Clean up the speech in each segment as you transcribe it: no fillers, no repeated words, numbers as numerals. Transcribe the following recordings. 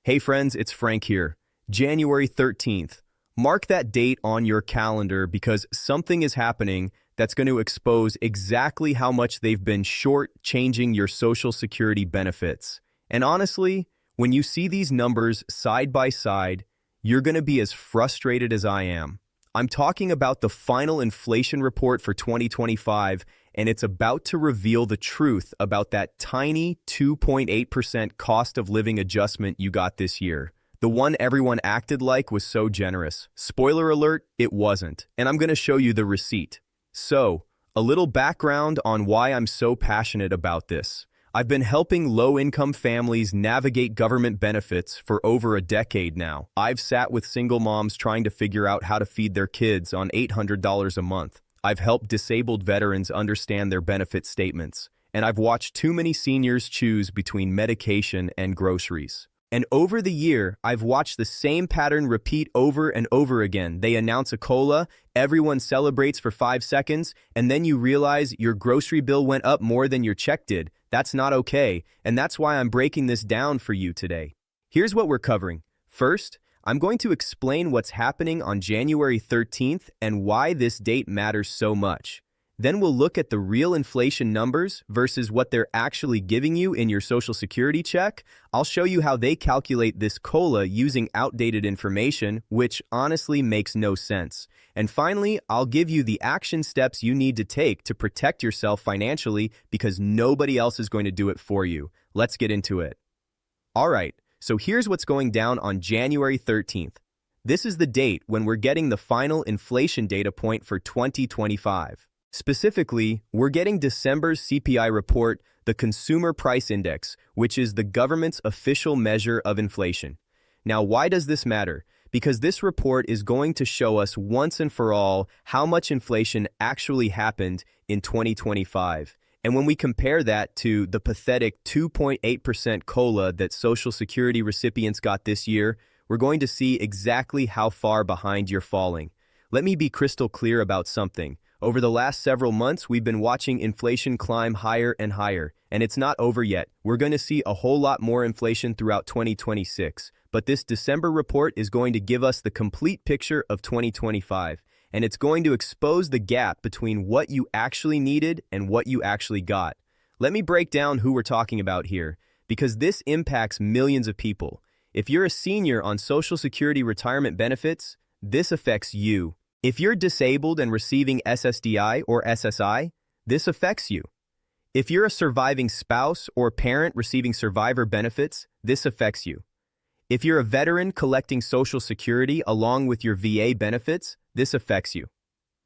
Hey friends, it's Frank here. January 13th. Mark that date on your calendar because something is happening that's going to expose exactly how much they've been short-changing your Social Security benefits. And honestly, when you see these numbers side by side, you're going to be as frustrated as I am. I'm talking about the final inflation report for 2025, and it's about to reveal the truth about that tiny 2.8% cost of living adjustment you got this year. The one everyone acted like was so generous. Spoiler alert, it wasn't. And I'm going to show you the receipt. So, a little background on why I'm so passionate about this. I've been helping low-income families navigate government benefits for over a decade now. I've sat with single moms trying to figure out how to feed their kids on $800 a month. I've helped disabled veterans understand their benefit statements. And I've watched too many seniors choose between medication and groceries. And over the year, I've watched the same pattern repeat over and over again. They announce a COLA, everyone celebrates for 5 seconds, and then you realize your grocery bill went up more than your check did. That's not okay, and that's why I'm breaking this down for you today. Here's what we're covering. First, I'm going to explain what's happening on January 13th and why this date matters so much. Then we'll look at the real inflation numbers versus what they're actually giving you in your Social Security check. I'll show you how they calculate this COLA using outdated information, which honestly makes no sense. And finally, I'll give you the action steps you need to take to protect yourself financially because nobody else is going to do it for you. Let's get into it. All right, so here's what's going down on January 13th. This is the date when we're getting the final inflation data point for 2025. Specifically, we're getting December's CPI report, the Consumer Price Index, which is the government's official measure of inflation. Now, why does this matter? Because this report is going to show us once and for all how much inflation actually happened in 2025. And when we compare that to the pathetic 2.8% COLA that Social Security recipients got this year, we're going to see exactly how far behind you're falling. Let me be crystal clear about something. Over the last several months, we've been watching inflation climb higher and higher, and it's not over yet. We're going to see a whole lot more inflation throughout 2026, but this December report is going to give us the complete picture of 2025, and it's going to expose the gap between what you actually needed and what you actually got. Let me break down who we're talking about here, because this impacts millions of people. If you're a senior on Social Security retirement benefits, this affects you. If you're disabled and receiving SSDI or SSI, this affects you. If you're a surviving spouse or parent receiving survivor benefits, this affects you. If you're a veteran collecting Social Security along with your VA benefits, this affects you.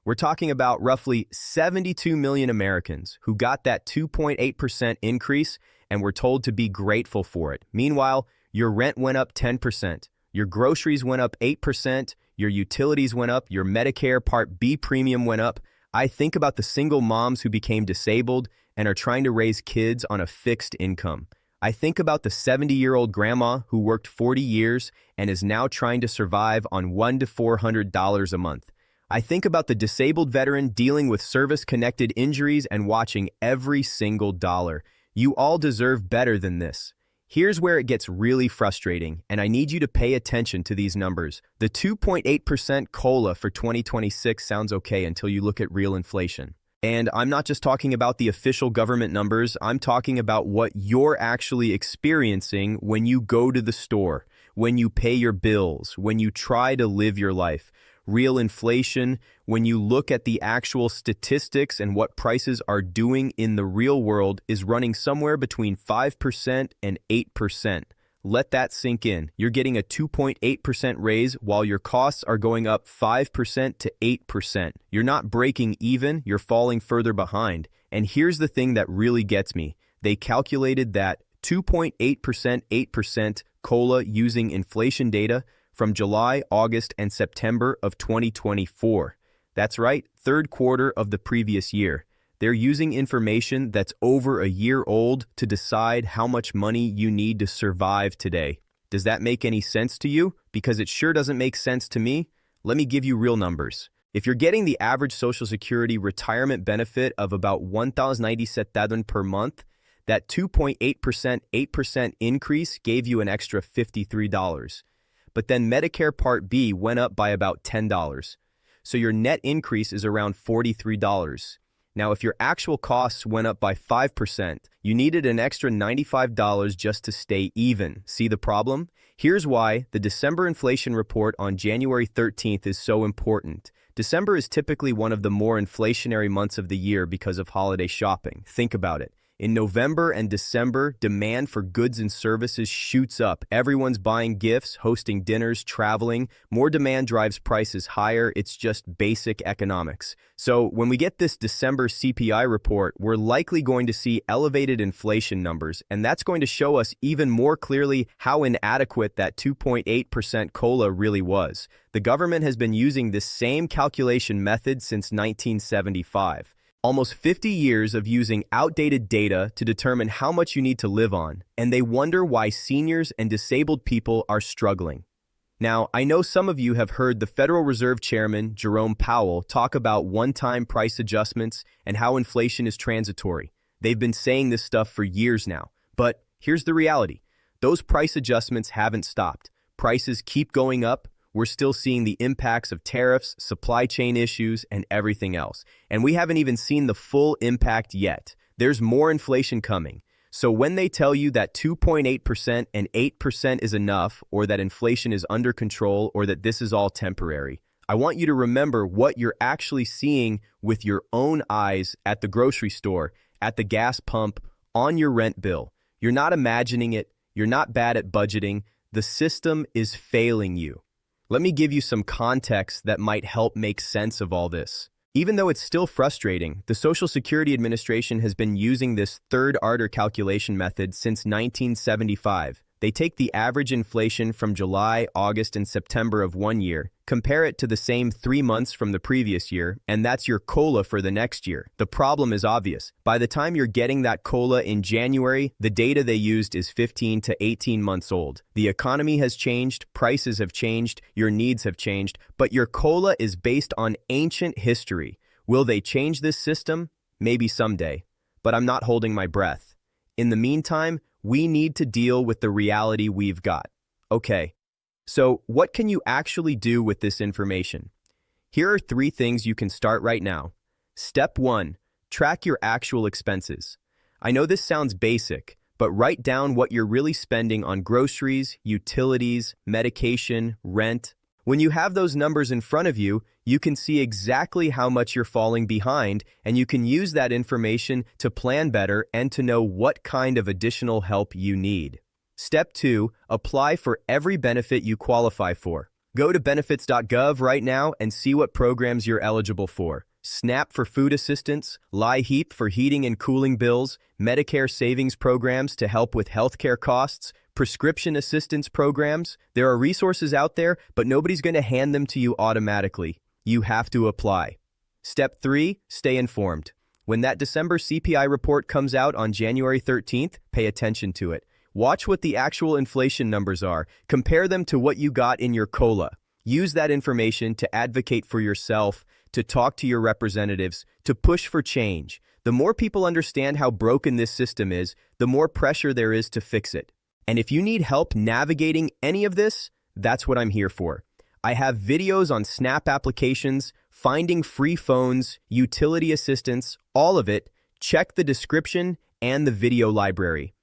We're talking about roughly 72 million Americans who got that 2.8% increase and were told to be grateful for it. Meanwhile, your rent went up 10%, your groceries went up 8%, your utilities went up, your Medicare Part B premium went up. I think about the single moms who became disabled and are trying to raise kids on a fixed income. I think about the 70-year-old grandma who worked 40 years and is now trying to survive on $100 to $400 a month. I think about the disabled veteran dealing with service-connected injuries and watching every single dollar. You all deserve better than this. Here's where it gets really frustrating, and I need you to pay attention to these numbers. The 2.8% COLA for 2026 sounds okay until you look at real inflation. And I'm not just talking about the official government numbers, I'm talking about what you're actually experiencing when you go to the store, when you pay your bills, when you try to live your life. Real inflation, when you look at the actual statistics and what prices are doing in the real world, is running somewhere between 5% and 8%. Let that sink in. You're getting a 2.8% raise while your costs are going up 5% to 8%. You're not breaking even, you're falling further behind. And here's the thing that really gets me. They calculated that 2.8%, 8% COLA using inflation data from July, August, and September of 2024. That's right, third quarter of the previous year. They're using information that's over a year old to decide how much money you need to survive today. Does that make any sense to you? Because it sure doesn't make sense to me. Let me give you real numbers. If you're getting the average Social Security retirement benefit of about $1,097 per month, That 2.8%, 8% increase gave you an extra $53. But then Medicare Part B went up by about $10. So your net increase is around $43. Now, if your actual costs went up by 5%, you needed an extra $95 just to stay even. See the problem? Here's why the December inflation report on January 13th is so important. December is typically one of the more inflationary months of the year because of holiday shopping. Think about it. In November and December, demand for goods and services shoots up. Everyone's buying gifts, hosting dinners, traveling. More demand drives prices higher. It's just basic economics. So when we get this December CPI report, we're likely going to see elevated inflation numbers, and that's going to show us even more clearly how inadequate that 2.8% COLA really was. The government has been using this same calculation method since 1975. Almost 50 years of using outdated data to determine how much you need to live on, and they wonder why seniors and disabled people are struggling. Now, I know some of you have heard the Federal Reserve Chairman, Jerome Powell, talk about one-time price adjustments and how inflation is transitory. They've been saying this stuff for years now. But here's the reality. Those price adjustments haven't stopped. Prices keep going up. We're still seeing the impacts of tariffs, supply chain issues, and everything else. And we haven't even seen the full impact yet. There's more inflation coming. So when they tell you that 2.8% and 8% is enough, or that inflation is under control, or that this is all temporary, I want you to remember what you're actually seeing with your own eyes at the grocery store, at the gas pump, on your rent bill. You're not imagining it. You're not bad at budgeting. The system is failing you. Let me give you some context that might help make sense of all this. Even though it's still frustrating, the Social Security Administration has been using this third-order calculation method since 1975. They take the average inflation from July, August, and September of one year, compare it to the same 3 months from the previous year, and that's your COLA for the next year. The problem is obvious. By the time you're getting that COLA in January, the data they used is 15 to 18 months old. The economy has changed, prices have changed, your needs have changed, but your COLA is based on ancient history. Will they change this system? Maybe someday, but I'm not holding my breath. In the meantime, we need to deal with the reality we've got. Okay, so what can you actually do with this information? Here are 3 things you can start right now. Step 1, track your actual expenses. I know this sounds basic, but write down what you're really spending on groceries, utilities, medication, rent. When you have those numbers in front of you, you can see exactly how much you're falling behind, and you can use that information to plan better and to know what kind of additional help you need. Step 2, apply for every benefit you qualify for. Go to benefits.gov right now and see what programs you're eligible for. SNAP for food assistance, LIHEAP for heating and cooling bills, Medicare savings programs to help with healthcare costs, prescription assistance programs. There are resources out there, but nobody's going to hand them to you automatically. You have to apply. Step 3, stay informed. When that December CPI report comes out on January 13th, pay attention to it. Watch what the actual inflation numbers are. Compare them to what you got in your COLA. Use that information to advocate for yourself, to talk to your representatives, to push for change. The more people understand how broken this system is, the more pressure there is to fix it. And if you need help navigating any of this, that's what I'm here for. I have videos on SNAP applications, finding free phones, utility assistance, all of it. Check the description and the video library.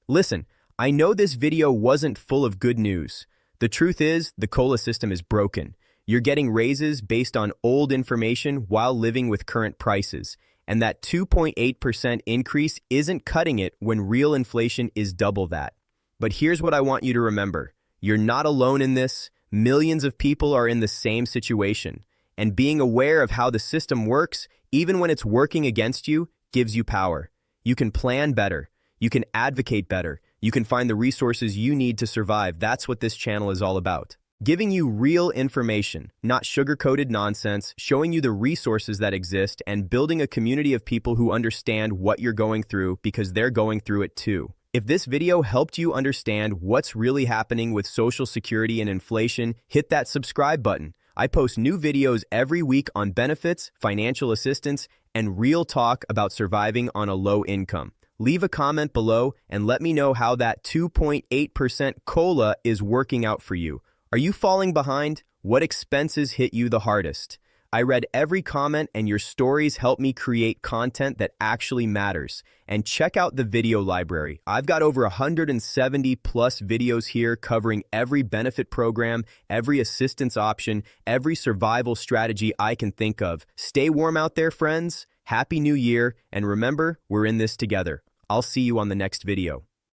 Listen, I know this video wasn't full of good news. The truth is, the COLA system is broken. You're getting raises based on old information while living with current prices. And that 2.8% increase isn't cutting it when real inflation is double that. But here's what I want you to remember. You're not alone in this. Millions of people are in the same situation. And being aware of how the system works, even when it's working against you, gives you power. You can plan better. You can advocate better. You can find the resources you need to survive. That's what this channel is all about. Giving you real information, not sugar-coated nonsense, showing you the resources that exist, and building a community of people who understand what you're going through because they're going through it too. If this video helped you understand what's really happening with Social Security and inflation, hit that subscribe button. I post new videos every week on benefits, financial assistance, and real talk about surviving on a low income. Leave a comment below and let me know how that 2.8% COLA is working out for you. Are you falling behind? What expenses hit you the hardest? I read every comment and your stories help me create content that actually matters. And check out the video library. I've got over 170 plus videos here covering every benefit program, every assistance option, every survival strategy I can think of. Stay warm out there, friends. Happy New Year. And remember, we're in this together. I'll see you on the next video.